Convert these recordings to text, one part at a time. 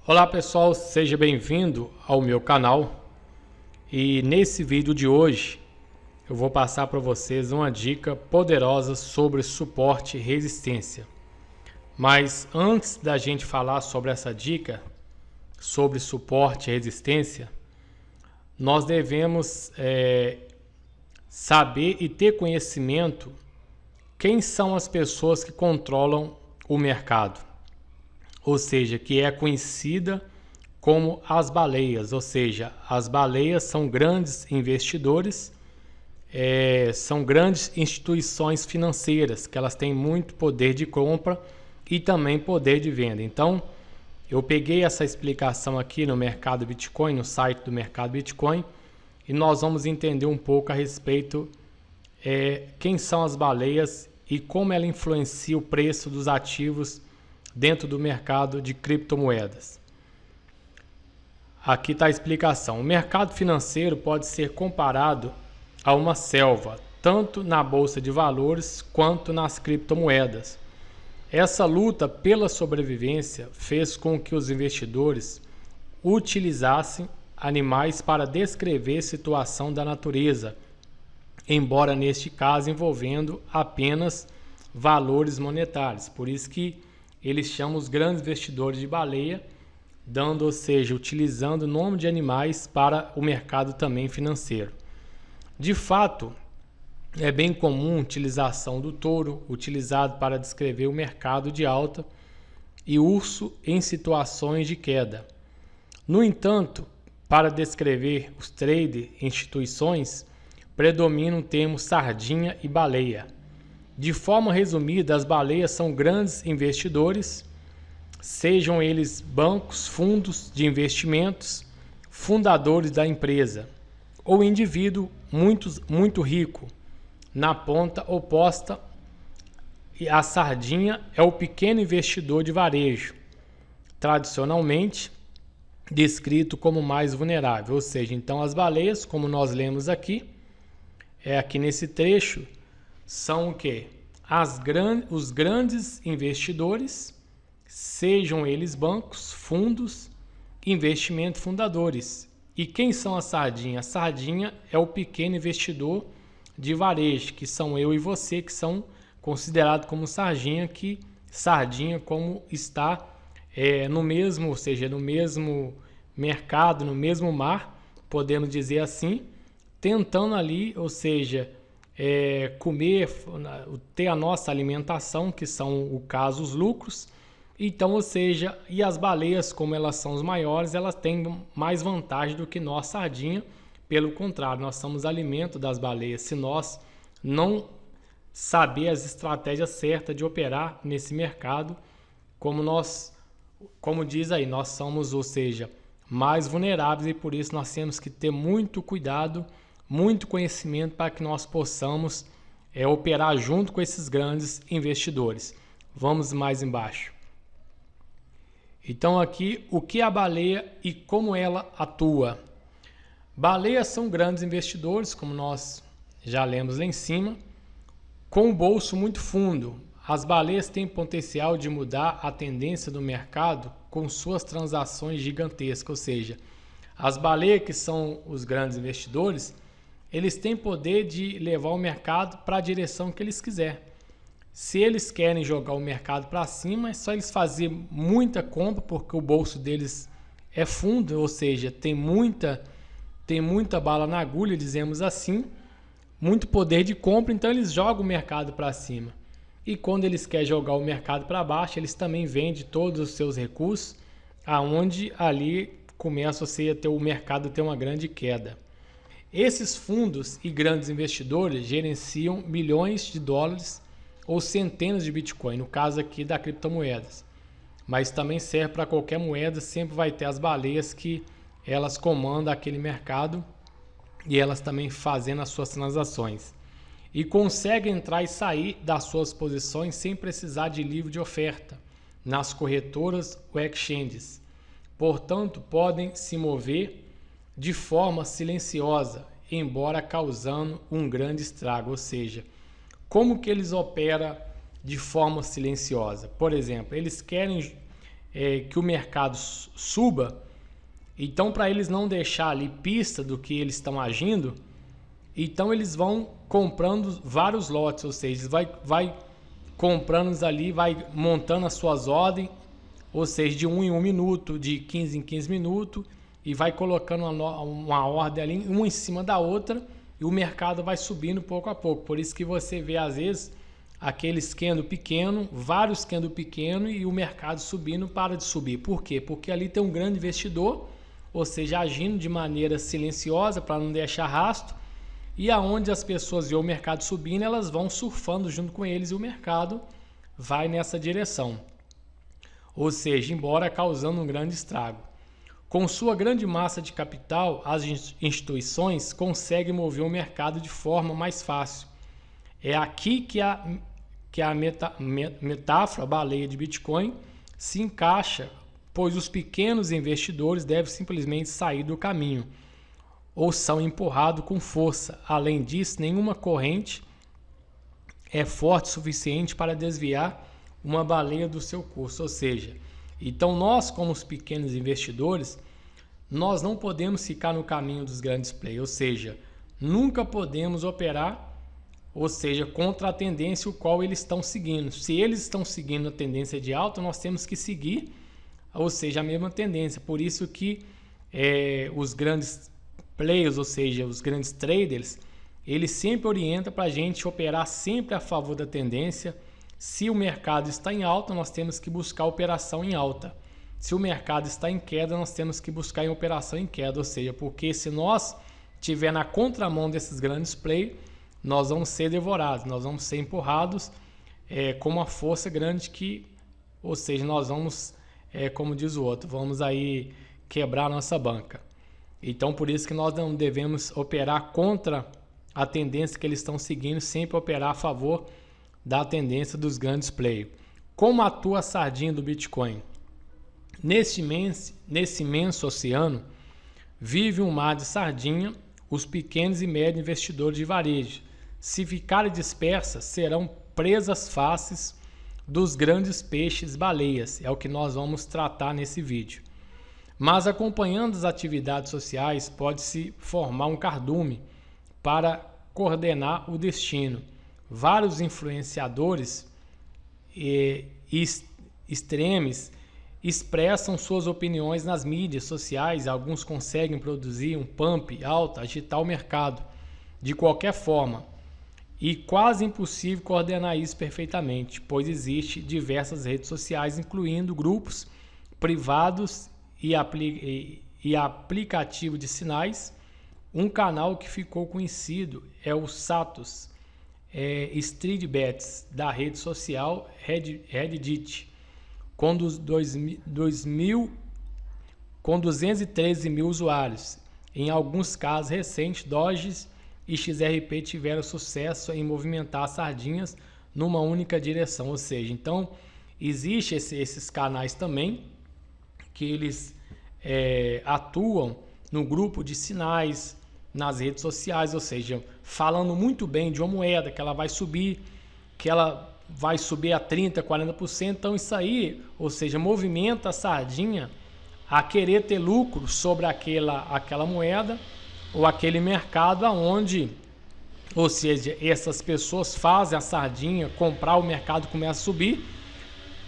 Olá pessoal, seja bem-vindo ao meu canal e nesse vídeo de hoje eu vou passar para vocês uma dica poderosa sobre suporte e resistência. Mas antes da gente falar sobre essa dica, sobre suporte e resistência, nós devemos saber e ter conhecimento quem são as pessoas que controlam o mercado. Ou seja, que é conhecida como as baleias, ou seja, as baleias são grandes investidores, são grandes instituições financeiras, que elas têm muito poder de compra e também poder de venda. Então, eu peguei essa explicação aqui no mercado Bitcoin, no site do mercado Bitcoin, e nós vamos entender um pouco a respeito quem são as baleias e como ela influencia o preço dos ativos dentro do mercado de criptomoedas. Aqui está a explicação. O mercado financeiro pode ser comparado a uma selva, tanto na bolsa de valores quanto nas criptomoedas. Essa luta pela sobrevivência fez com que os investidores utilizassem animais para descrever a situação da natureza, embora neste caso envolvendo apenas valores monetários. Por isso que eles chamam os grandes investidores de baleia, ou seja, utilizando o nome de animais para o mercado também financeiro. De fato, é bem comum a utilização do touro, utilizado para descrever o mercado de alta, e urso em situações de queda. No entanto, para descrever os trade instituições, predominam o termo sardinha e baleia. De forma resumida, as baleias são grandes investidores, sejam eles bancos, fundos de investimentos, fundadores da empresa, ou indivíduo muito rico. Na ponta oposta, a sardinha é o pequeno investidor de varejo, tradicionalmente descrito como mais vulnerável. Ou seja, então as baleias, como nós lemos aqui, aqui nesse trecho, são o quê? Os grandes investidores, sejam eles bancos, fundos, investimento fundadores. E quem são as sardinhas? A sardinha é o pequeno investidor de varejo, que são eu e você, que são considerados como sardinha, como está no mesmo, ou seja, no mesmo mercado, no mesmo mar, podemos dizer assim, tentando ali, ou seja, comer, ter a nossa alimentação, que são o caso os lucros. Então, ou seja, e as baleias, como elas são os maiores, elas têm mais vantagem do que nós, sardinha. Pelo contrário, nós somos alimento das baleias. Se nós não saber as estratégias certas de operar nesse mercado, como diz aí, nós somos, ou seja, mais vulneráveis, e por isso nós temos que ter muito cuidado, muito conhecimento para que nós possamos operar junto com esses grandes investidores. Vamos mais embaixo. Então aqui, o que é a baleia e como ela atua? Baleias são grandes investidores, como nós já lemos lá em cima, com um bolso muito fundo. As baleias têm potencial de mudar a tendência do mercado com suas transações gigantescas, ou seja, as baleias, que são os grandes investidores, eles têm poder de levar o mercado para a direção que eles quiserem. Se eles querem jogar o mercado para cima, é só eles fazerem muita compra, porque o bolso deles é fundo, ou seja, tem muita bala na agulha, dizemos assim, muito poder de compra, então eles jogam o mercado para cima. E quando eles querem jogar o mercado para baixo, eles também vendem todos os seus recursos, aonde ali começa a ter o mercado ter uma grande queda. Esses fundos e grandes investidores gerenciam milhões de dólares ou centenas de Bitcoin, no caso aqui da criptomoedas. Mas também serve para qualquer moeda, sempre vai ter as baleias que elas comandam aquele mercado e elas também fazendo as suas transações. E conseguem entrar e sair das suas posições sem precisar de livro de oferta nas corretoras ou exchanges. Portanto, podem se mover de forma silenciosa, embora causando um grande estrago. Ou seja, como que eles operam de forma silenciosa? Por exemplo, eles querem que o mercado suba, então para eles não deixar ali pista do que eles estão agindo, então eles vão comprando vários lotes, ou seja, vai comprando ali, vai montando as suas ordens, ou seja, de 1 em 1 minuto, de 15 em 15 minutos, e vai colocando uma ordem ali, uma em cima da outra, e o mercado vai subindo pouco a pouco. Por isso que você vê, às vezes, aqueles candle pequeno, vários candle pequeno, e o mercado subindo para de subir. Por quê? Porque ali tem um grande investidor, ou seja, agindo de maneira silenciosa para não deixar rastro, e aonde as pessoas veem o mercado subindo, elas vão surfando junto com eles e o mercado vai nessa direção. Ou seja, embora causando um grande estrago. Com sua grande massa de capital, as instituições conseguem mover o mercado de forma mais fácil. É aqui que a metáfora, a baleia de Bitcoin, se encaixa, pois os pequenos investidores devem simplesmente sair do caminho ou são empurrados com força. Além disso, nenhuma corrente é forte o suficiente para desviar uma baleia do seu curso. Ou seja, então nós, como os pequenos investidores, nós não podemos ficar no caminho dos grandes players, ou seja, nunca podemos operar, ou seja, contra a tendência o qual eles estão seguindo. Se eles estão seguindo a tendência de alta, nós temos que seguir, ou seja, a mesma tendência. Por isso que os grandes players, ou seja, os grandes traders, eles sempre orientam para a gente operar sempre a favor da tendência. Se o mercado está em alta, nós temos que buscar operação em alta. Se o mercado está em queda, nós temos que buscar em operação em queda. Ou seja, porque se nós estiver na contramão desses grandes players, nós vamos ser devorados, nós vamos ser empurrados com uma força grande que, ou seja, nós vamos, como diz o outro, vamos aí quebrar a nossa banca. Então, por isso que nós não devemos operar contra a tendência que eles estão seguindo, sempre operar a favor da tendência dos grandes players. Como atua a sardinha do Bitcoin? Nesse imenso oceano, vive um mar de sardinha, os pequenos e médios investidores de varejo. Se ficarem dispersas, serão presas fáceis dos grandes peixes baleias. É o que nós vamos tratar nesse vídeo. Mas acompanhando as atividades sociais, pode-se formar um cardume para coordenar o destino. Vários influenciadores extremos expressam suas opiniões nas mídias sociais. Alguns conseguem produzir um pump alto, agitar o mercado de qualquer forma. E quase impossível coordenar isso perfeitamente, pois existe diversas redes sociais, incluindo grupos privados e aplicativo de sinais. Um canal que ficou conhecido é o Satos Street Bets, da rede social Reddit, com 213 mil usuários. Em alguns casos recentes, Doge e XRP tiveram sucesso em movimentar as sardinhas numa única direção. Ou seja, então existem esses canais também que eles atuam no grupo de sinais, nas redes sociais, ou seja, falando muito bem de uma moeda, que ela vai subir, a 30%, 40%. Então isso aí, ou seja, movimenta a sardinha a querer ter lucro sobre aquela moeda ou aquele mercado aonde, ou seja, essas pessoas fazem a sardinha comprar, o mercado começa a subir.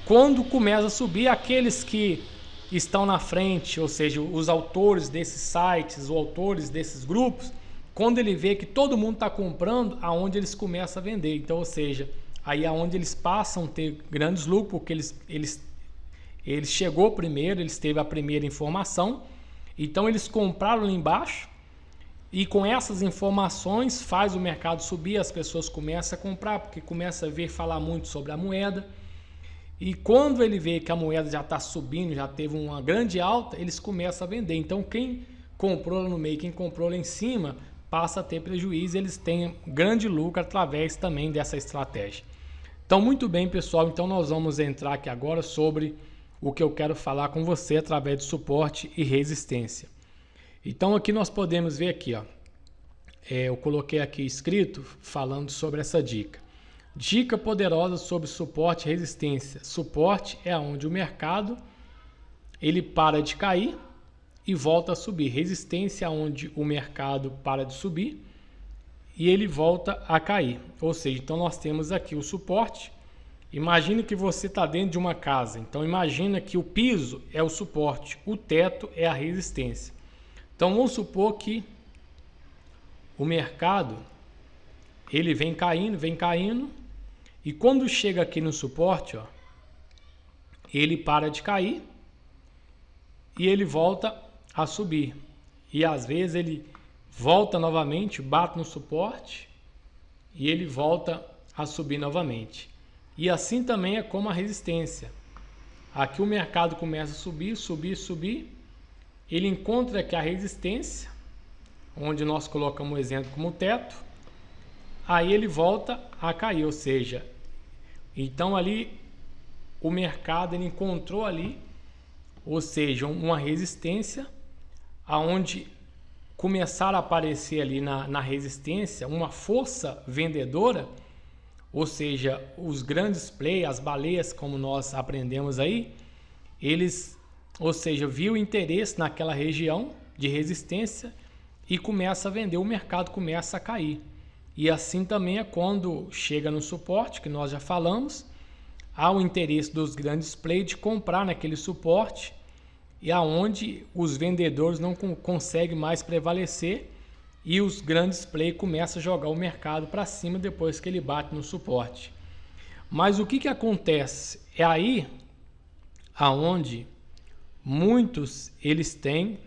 Quando começa a subir, aqueles que estão na frente, ou seja, os autores desses sites, os autores desses grupos, quando ele vê que todo mundo está comprando, aonde eles começam a vender. Então, ou seja, aí é onde eles passam a ter grandes lucros, porque eles chegou primeiro, eles teve a primeira informação, então eles compraram lá embaixo, e com essas informações faz o mercado subir, as pessoas começam a comprar, porque começa a ver falar muito sobre a moeda. E quando ele vê que a moeda já está subindo, já teve uma grande alta, eles começam a vender. Então quem comprou lá no meio, quem comprou lá em cima, passa a ter prejuízo, eles têm grande lucro através também dessa estratégia. Então muito bem, pessoal, então nós vamos entrar aqui agora sobre o que eu quero falar com você através de suporte e resistência. Então aqui nós podemos ver aqui, ó, eu coloquei aqui escrito falando sobre essa dica. Dica poderosa sobre suporte e resistência. Suporte é onde o mercado ele para de cair e volta a subir. Resistência onde o mercado para de subir e ele volta a cair. Ou seja, então nós temos aqui o suporte. Imagine que você está dentro de uma casa. Então imagina que o piso é o suporte, o teto é a resistência. Então vamos supor que o mercado ele vem caindo e quando chega aqui no suporte, ó, ele para de cair e ele volta a subir. E às vezes ele volta novamente, bate no suporte e ele volta a subir novamente. E assim também é como a resistência. Aqui o mercado começa a subir. Ele encontra aqui a resistência, onde nós colocamos o exemplo como teto. Aí ele volta a cair, ou seja, então ali o mercado ele encontrou ali, ou seja, uma resistência, aonde começar a aparecer ali na resistência uma força vendedora, ou seja, os grandes players, as baleias, como nós aprendemos aí, eles, ou seja, viu interesse naquela região de resistência e começa a vender, o mercado começa a cair. E assim também é quando chega no suporte, que nós já falamos, há o interesse dos grandes players de comprar naquele suporte e aonde os vendedores não conseguem mais prevalecer e os grandes players começam a jogar o mercado para cima depois que ele bate no suporte. Mas o que acontece? É aí aonde muitos eles têm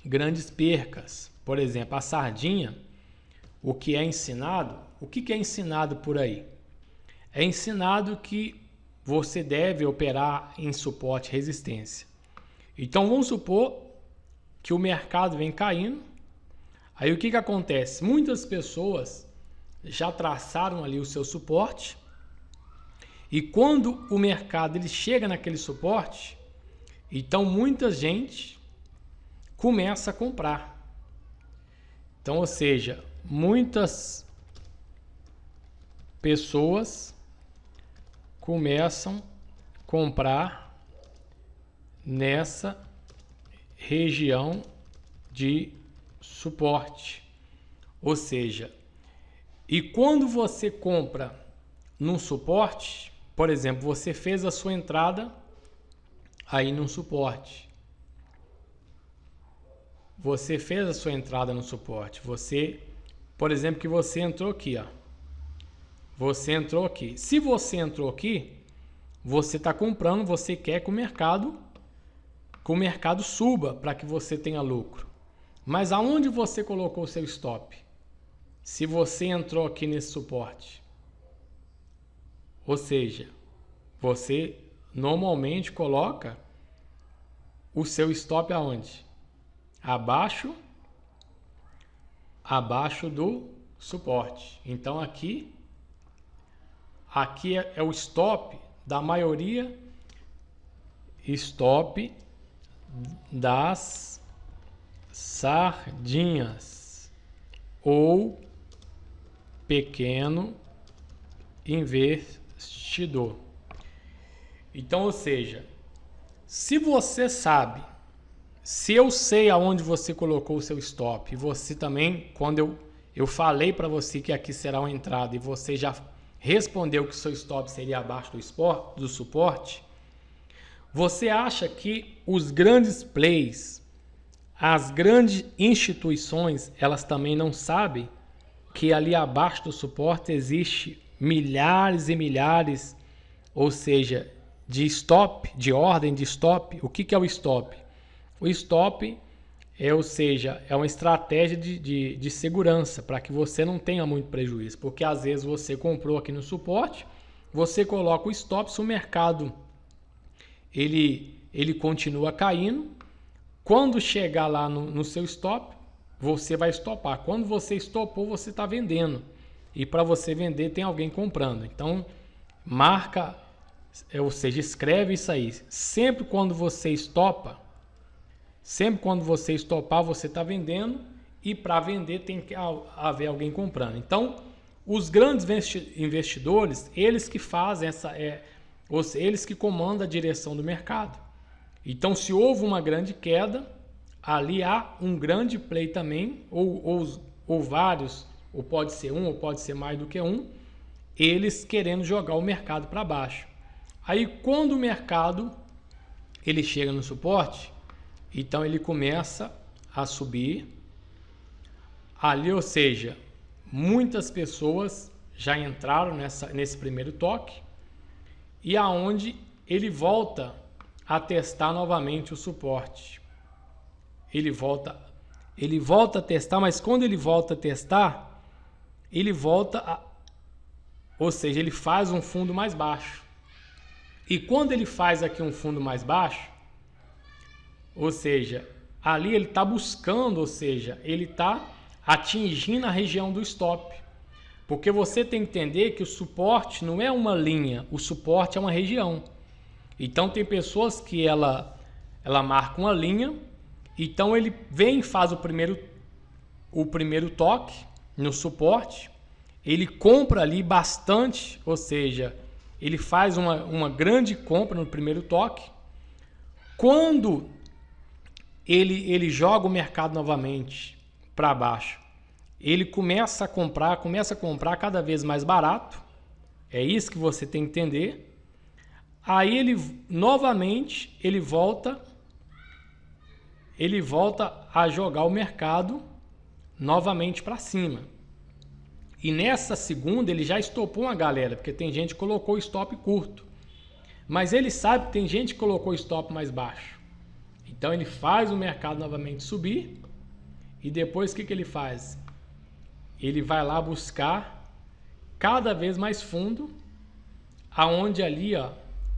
grandes percas. Por exemplo, a sardinha, o que é ensinado? O que é ensinado por aí? É ensinado que você deve operar em suporte e resistência. Então vamos supor que o mercado vem caindo. Aí o que acontece? Muitas pessoas já traçaram ali o seu suporte e quando o mercado ele chega naquele suporte, então muita gente começa a comprar. Então, ou seja, muitas pessoas começam a comprar nessa região de suporte. Ou seja, e quando você compra num suporte, por exemplo, você fez a sua entrada aí num suporte. Você fez a sua entrada no suporte. Você, por exemplo, que você entrou aqui, ó. Você entrou aqui. Se você entrou aqui, você está comprando, você quer que o mercado suba para que você tenha lucro. Mas aonde você colocou o seu stop? Se você entrou aqui nesse suporte. Ou seja, você normalmente coloca o seu stop aonde? Abaixo do suporte. Então aqui é o stop da maioria, stop das sardinhas ou pequeno investidor. Então, ou seja, se você sabe, se eu sei aonde você colocou o seu stop, e você também, quando eu falei para você que aqui será uma entrada e você já respondeu que o seu stop seria abaixo do suporte, você acha que os grandes players, as grandes instituições, elas também não sabem que ali abaixo do suporte existe milhares e milhares, ou seja, de stop, de ordem de stop? O que é o stop? O stop é, ou seja, é uma estratégia de segurança para que você não tenha muito prejuízo, porque às vezes você comprou aqui no suporte, você coloca o stop, se o mercado ele continua caindo, quando chegar lá no seu stop, você vai stopar. Quando você estopou, você está vendendo. E para você vender, tem alguém comprando. Então, marca, ou seja, escreve isso aí. Sempre quando você estopar, você está vendendo. E para vender, tem que haver alguém comprando. Então, os grandes investidores, eles que fazem eles que comandam a direção do mercado. Então, se houve uma grande queda, ali há um grande play também, ou vários, ou pode ser um, ou pode ser mais do que um, eles querendo jogar o mercado para baixo. Aí, quando o mercado ele chega no suporte, então ele começa a subir ali, ou seja, muitas pessoas já entraram nesse primeiro toque, e aonde ele volta a testar novamente o suporte. Ele volta a testar, mas quando ele volta a testar, ou seja, ele faz um fundo mais baixo. E quando ele faz aqui um fundo mais baixo, ou seja, ali ele está buscando, ou seja, ele está atingindo a região do stop. Porque você tem que entender que o suporte não é uma linha, o suporte é uma região. Então tem pessoas que ela marca uma linha, então ele vem e faz o primeiro toque no suporte, ele compra ali bastante, ou seja, ele faz uma grande compra no primeiro toque. Quando ele joga o mercado novamente para baixo, ele começa a comprar cada vez mais barato. É isso que você tem que entender. Aí ele novamente volta a jogar o mercado novamente para cima. E nessa segunda ele já estopou uma galera, porque tem gente que colocou stop curto. Mas ele sabe que tem gente que colocou stop mais baixo. Então ele faz o mercado novamente subir. E depois o que ele faz? Ele vai lá buscar cada vez mais fundo, aonde ali, ó,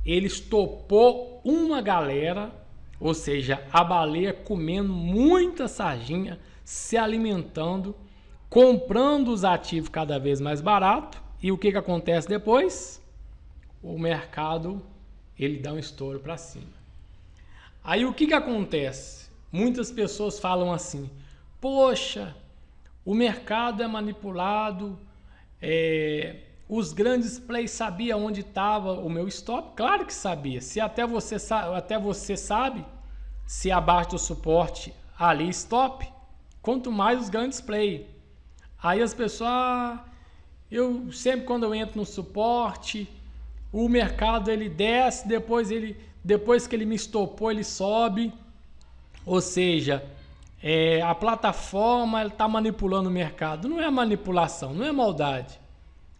ele estopou uma galera, ou seja, a baleia comendo muita sardinha, se alimentando, comprando os ativos cada vez mais barato. E o que acontece depois? O mercado ele dá um estouro para cima. Aí o que acontece? Muitas pessoas falam assim: poxa, o mercado é manipulado, os grandes players sabiam onde estava o meu stop? Claro que sabia. Se até você sabe se abaixo do suporte ali stop, quanto mais os grandes players. Aí as pessoas, eu sempre quando eu entro no suporte, o mercado ele desce, depois que ele me estopou, ele sobe. Ou seja, a plataforma está manipulando o mercado. Não é manipulação, não é maldade.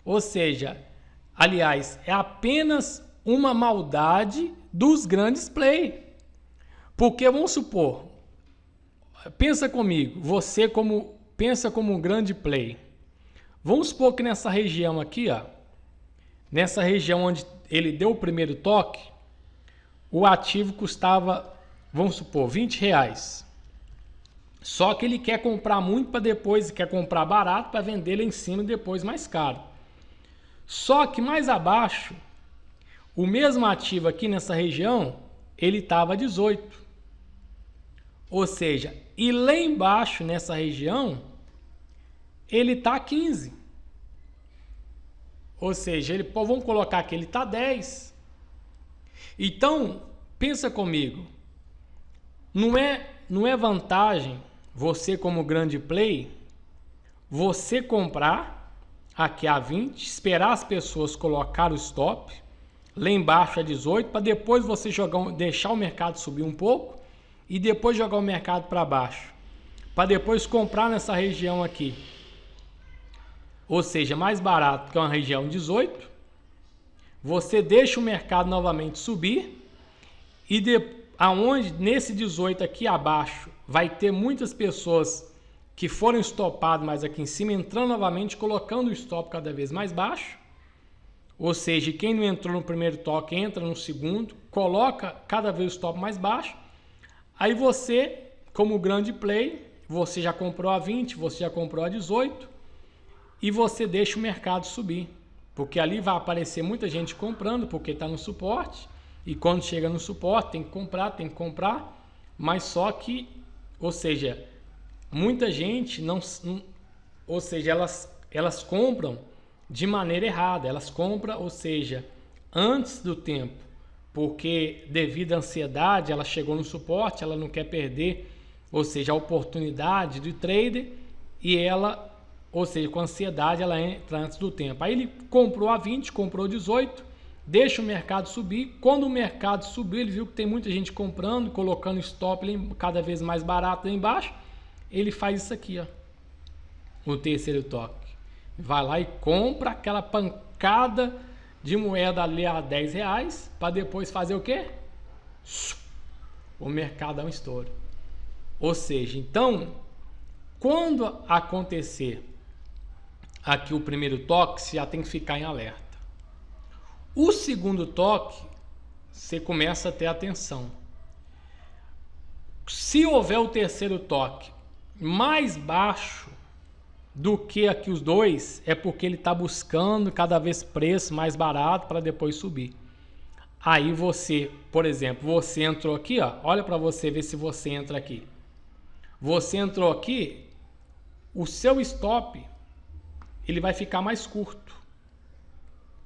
Ou seja, aliás, é apenas uma maldade dos grandes players. Porque vamos supor, pensa comigo, pensa como um grande play. Vamos supor que nessa região aqui, ó, nessa região onde ele deu o primeiro toque, o ativo custava, vamos supor, R$20. Só que ele quer comprar muito para depois, quer comprar barato para vender lá em cima depois mais caro. Só que mais abaixo, o mesmo ativo aqui nessa região, ele estava 18. Ou seja, e lá embaixo nessa região, ele está 15. Ou seja, vamos colocar que ele está 10. Então, pensa comigo. Não é vantagem você como grande play, você comprar aqui a 20, esperar as pessoas colocar o stop, lá embaixo a 18, para depois você deixar o mercado subir um pouco e depois jogar o mercado para baixo, para depois comprar nessa região aqui. Ou seja, mais barato que uma região 18, você deixa o mercado novamente subir e aonde nesse 18 aqui abaixo vai ter muitas pessoas que foram estopadas mais aqui em cima, entrando novamente, colocando o stop cada vez mais baixo. Ou seja, quem não entrou no primeiro toque, entra no segundo, coloca cada vez o stop mais baixo. Aí você, como grande play, você já comprou a 20, você já comprou a 18 e você deixa o mercado subir. Porque ali vai aparecer muita gente comprando, porque está no suporte. E quando chega no suporte, tem que comprar. Mas só que, ou seja, muita gente ou seja, elas compram de maneira errada. Elas compram, ou seja, antes do tempo. porque devido à ansiedade, ela chegou no suporte, ela não quer perder, ou seja, a oportunidade de trader, e ela, ou seja, com ansiedade, ela entra antes do tempo. Aí ele comprou a 20, comprou 18, deixa o mercado subir. Quando o mercado subiu, ele viu que tem muita gente comprando, colocando stop cada vez mais barato lá embaixo. Ele faz isso aqui, ó, o terceiro toque. Vai lá e compra aquela pancada de moeda ali a R$10 para depois fazer o quê? O mercado dá um estouro. Ou seja, então, quando acontecer aqui o primeiro toque, você já tem que ficar em alerta. O segundo toque, você começa a ter atenção. Se houver o terceiro toque mais baixo do que aqui os dois, é porque ele está buscando cada vez preço mais barato para depois subir. Aí você, por exemplo, você entrou aqui, ó, olha para você ver se você entra aqui. Você entrou aqui, o seu stop ele vai ficar mais curto.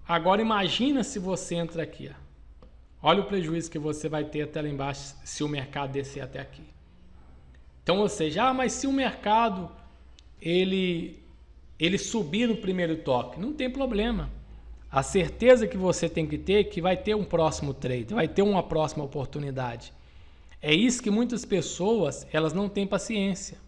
Agora imagina se você entra aqui, ó. Olha o prejuízo que você vai ter até lá embaixo se o mercado descer até aqui. Então, ou seja, mas se o mercado ele subir no primeiro toque, não tem problema. A certeza que você tem que ter é que vai ter um próximo trade, vai ter uma próxima oportunidade. É isso que muitas pessoas, elas não têm paciência.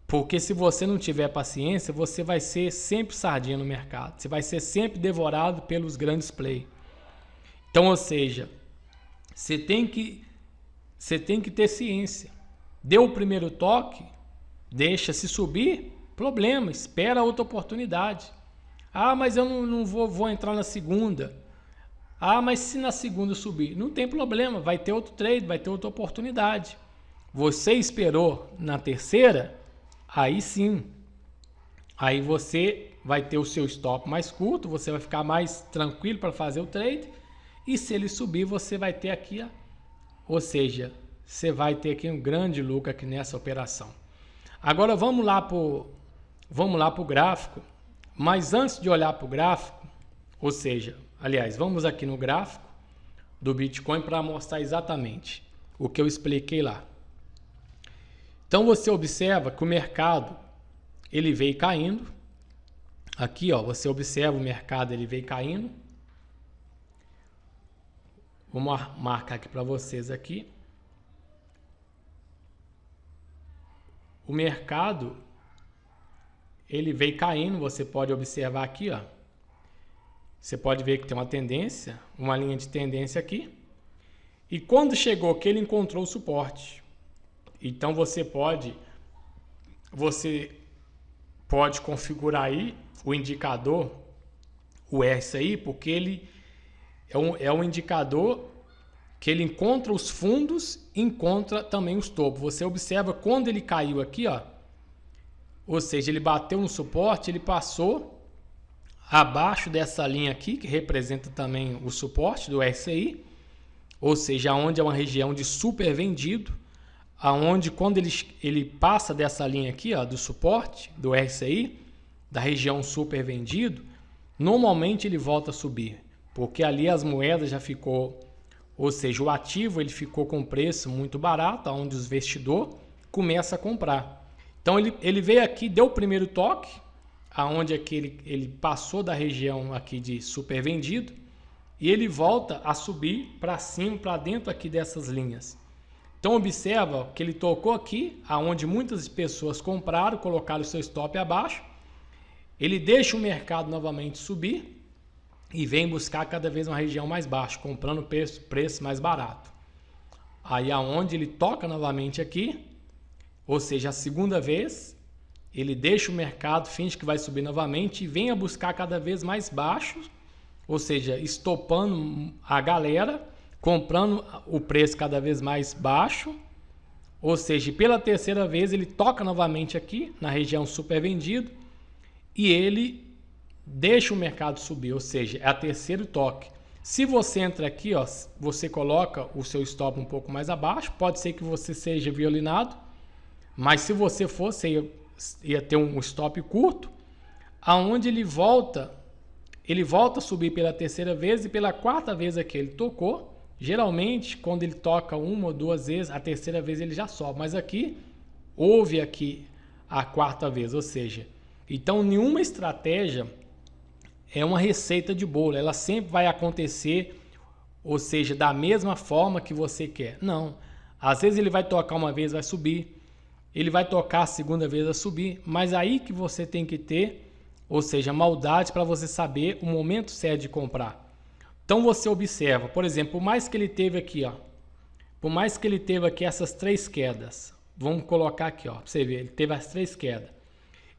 Porque se você não tiver paciência, você vai ser sempre sardinha no mercado. Você vai ser sempre devorado pelos grandes players. Então, ou seja, você tem que ter ciência. Deu o primeiro toque, deixa se subir, problema, espera outra oportunidade. Ah, mas eu não vou entrar na segunda. Ah, mas se na segunda subir, não tem problema, vai ter outro trade, vai ter outra oportunidade. Você esperou na terceira, aí sim. Aí você vai ter o seu stop mais curto, você vai ficar mais tranquilo para fazer o trade. E se ele subir, você vai ter aqui, ou seja, você vai ter aqui um grande lucro aqui nessa operação. Agora vamos lá para o gráfico. Mas antes de olhar para o gráfico, ou seja, aliás, vamos aqui no gráfico do Bitcoin para mostrar exatamente o que eu expliquei lá. Então você observa que o mercado ele veio caindo. Aqui, ó, você observa o mercado ele veio caindo. Vou marcar aqui para vocês aqui. O mercado ele veio caindo, você pode observar aqui, ó. Você pode ver que tem uma tendência, uma linha de tendência aqui. E quando chegou que ele encontrou o suporte. Então você pode configurar aí o indicador, o RSI, porque ele é um indicador que ele encontra os fundos, encontra também os topos. Você observa quando ele caiu aqui, ó. Ou seja, ele bateu no suporte, ele passou abaixo dessa linha aqui, que representa também o suporte do RSI, ou seja, onde é uma região de super vendido, aonde quando ele passa dessa linha aqui, ó, do suporte do RSI, da região super vendido, normalmente ele volta a subir, porque ali as moedas já ficou, ou seja, o ativo ele ficou com preço muito barato, onde os investidores começam a comprar. Então ele veio aqui, deu o primeiro toque, aonde aqui ele passou da região aqui de super vendido, e ele volta a subir para cima, para dentro aqui dessas linhas. Então observa que ele tocou aqui, aonde muitas pessoas compraram, colocaram o seu stop abaixo, ele deixa o mercado novamente subir e vem buscar cada vez uma região mais baixa, comprando preço mais barato. Aí aonde ele toca novamente aqui, ou seja, a segunda vez, ele deixa o mercado, finge que vai subir novamente e vem a buscar cada vez mais baixo, ou seja, estopando a galera, comprando o preço cada vez mais baixo, ou seja, pela terceira vez ele toca novamente aqui na região super vendido e ele deixa o mercado subir, ou seja, é o terceiro toque. Se você entra aqui, ó, você coloca o seu stop um pouco mais abaixo, pode ser que você seja violinado, mas se você fosse, ia ter um stop curto, aonde ele volta a subir pela terceira vez e pela quarta vez aqui ele tocou, Geralmente, quando ele toca uma ou duas vezes, a terceira vez ele já sobe. Mas aqui, houve aqui a quarta vez, ou seja, então nenhuma estratégia é uma receita de bolo. Ela sempre vai acontecer, ou seja, da mesma forma que você quer. Não. Às vezes ele vai tocar uma vez, vai subir. Ele vai tocar a segunda vez, vai subir. Mas aí que você tem que ter, ou seja, maldade para você saber o momento certo de comprar. Então você observa, por exemplo, por mais que ele teve aqui, ó, por mais que ele teve aqui essas 3 quedas, vamos colocar aqui, ó, para você ver, ele teve as 3 quedas.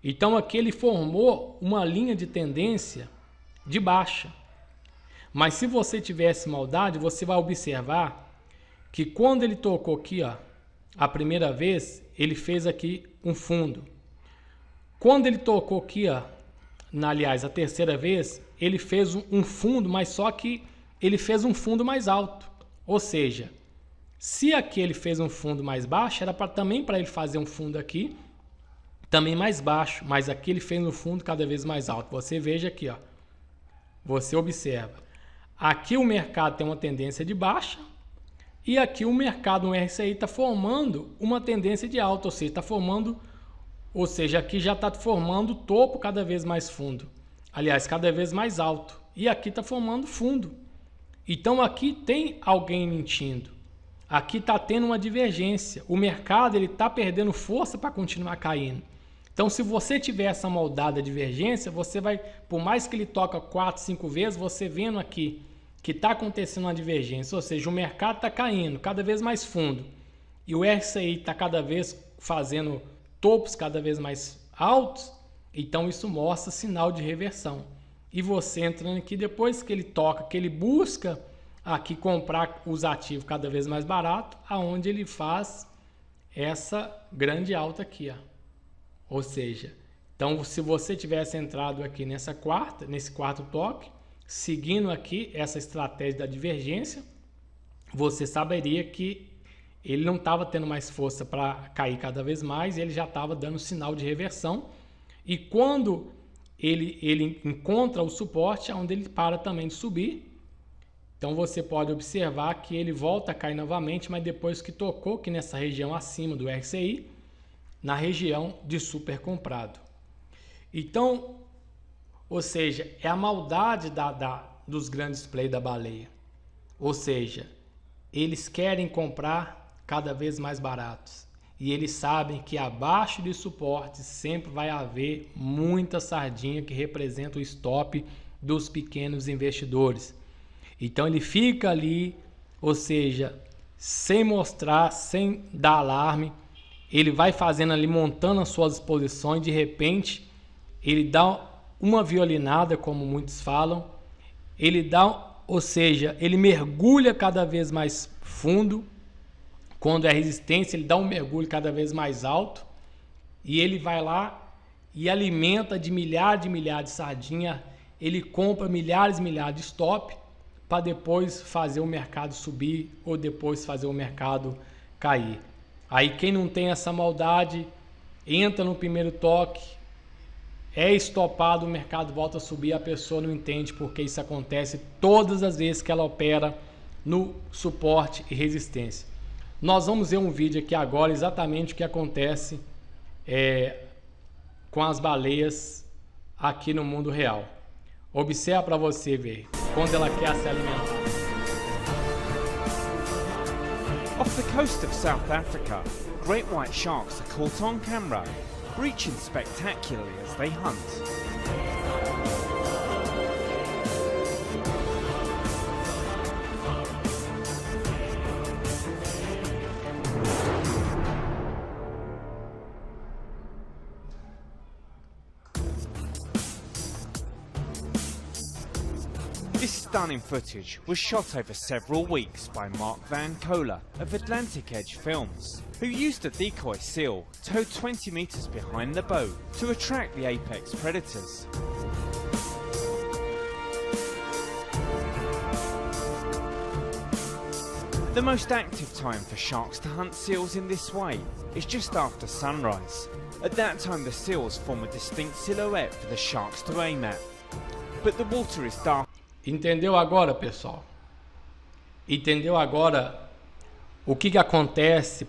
Então aqui ele formou uma linha de tendência de baixa. Mas se você tivesse maldade, você vai observar que quando ele tocou aqui, ó, a primeira vez, ele fez aqui um fundo. Quando ele tocou aqui, ó, aliás, a terceira vez, ele fez um fundo, mas só que ele fez um fundo mais alto. Ou seja, se aqui ele fez um fundo mais baixo, era também para ele fazer um fundo aqui, também mais baixo, mas aqui ele fez um fundo cada vez mais alto. Você veja aqui, ó. Você observa. Aqui o mercado tem uma tendência de baixa e aqui o mercado no RSI está formando uma tendência de alta, ou seja, aqui já está formando topo cada vez mais fundo. Aliás, cada vez mais alto. E aqui está formando fundo. Então aqui tem alguém mentindo. Aqui está tendo uma divergência. O mercado está perdendo força para continuar caindo. Então, se você tiver essa moldada divergência, você vai, por mais que ele toca 4, 5 vezes, você vendo aqui que está acontecendo uma divergência, ou seja, o mercado está caindo cada vez mais fundo e o RSI está cada vez fazendo topos cada vez mais altos, então isso mostra sinal de reversão. E você entrando aqui, depois que ele toca, que ele busca aqui comprar os ativos cada vez mais barato, aonde ele faz essa grande alta aqui, ó. Ou seja, então se você tivesse entrado aqui nesse quarto toque, seguindo aqui essa estratégia da divergência, você saberia que ele não estava tendo mais força para cair cada vez mais, ele já estava dando sinal de reversão. E quando ele encontra o suporte, é onde ele para também de subir. Então você pode observar que ele volta a cair novamente, mas depois que tocou aqui nessa região acima do RSI, na região de super comprado. Então, ou seja, é a maldade dos grandes players da baleia. Ou seja, eles querem comprar cada vez mais baratos. E eles sabem que abaixo de suporte sempre vai haver muita sardinha que representa o stop dos pequenos investidores. Então ele fica ali, ou seja, sem mostrar, sem dar alarme, ele vai fazendo ali, montando as suas posições, de repente ele dá uma violinada, como muitos falam, ou seja, ele mergulha cada vez mais fundo. Quando é resistência, ele dá um mergulho cada vez mais alto e ele vai lá e alimenta de milhares de sardinha. Ele compra milhares e milhares de stop para depois fazer o mercado subir ou depois fazer o mercado cair. Aí quem não tem essa maldade entra no primeiro toque, é estopado, o mercado volta a subir, a pessoa não entende porque isso acontece todas as vezes que ela opera no suporte e resistência. Nós vamos ver um vídeo aqui agora exatamente o que acontece com as baleias aqui no mundo real. Observa para você ver quando ela quer se alimentar. Off the coast of South Africa, great white sharks are caught on camera, breaching spectacularly as they hunt. This stunning footage was shot over several weeks by Mark Van Cola of Atlantic Edge Films, who used a decoy seal towed 20 metres behind the boat to attract the apex predators. The most active time for sharks to hunt seals in this way is just after sunrise. At that time the seals form a distinct silhouette for the sharks to aim at. But the water is dark. Entendeu agora, pessoal? Entendeu agora o que acontece,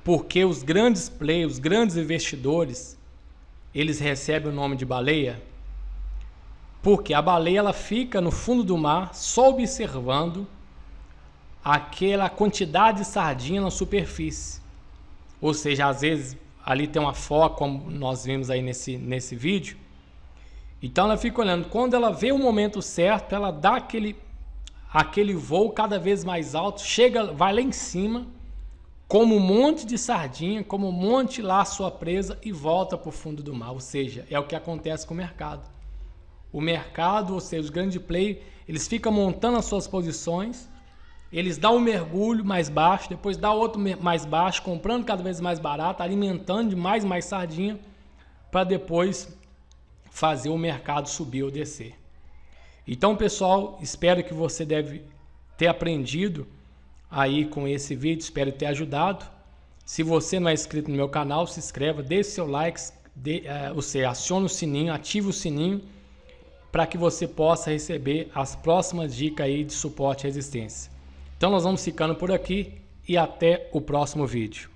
porque os grandes players, os grandes investidores, eles recebem o nome de baleia? Porque a baleia ela fica no fundo do mar só observando aquela quantidade de sardinha na superfície. Ou seja, às vezes ali tem uma foca, como nós vimos aí nesse vídeo. Então ela fica olhando. Quando ela vê o momento certo, ela dá aquele voo cada vez mais alto, vai lá em cima, como um monte de sardinha, como um monte lá a sua presa e volta para o fundo do mar. Ou seja, é o que acontece com o mercado. O mercado, ou seja, os grandes players, eles ficam montando as suas posições, eles dão um mergulho mais baixo, depois dá outro mais baixo, comprando cada vez mais barato, alimentando de mais sardinha, para depois fazer o mercado subir ou descer. Então, pessoal, espero que você deve ter aprendido aí com esse vídeo, espero ter ajudado. Se você não é inscrito no meu canal, se inscreva, deixe seu like, você acione o sininho, ative o sininho, para que você possa receber as próximas dicas aí de suporte e resistência. Então nós vamos ficando por aqui e até o próximo vídeo.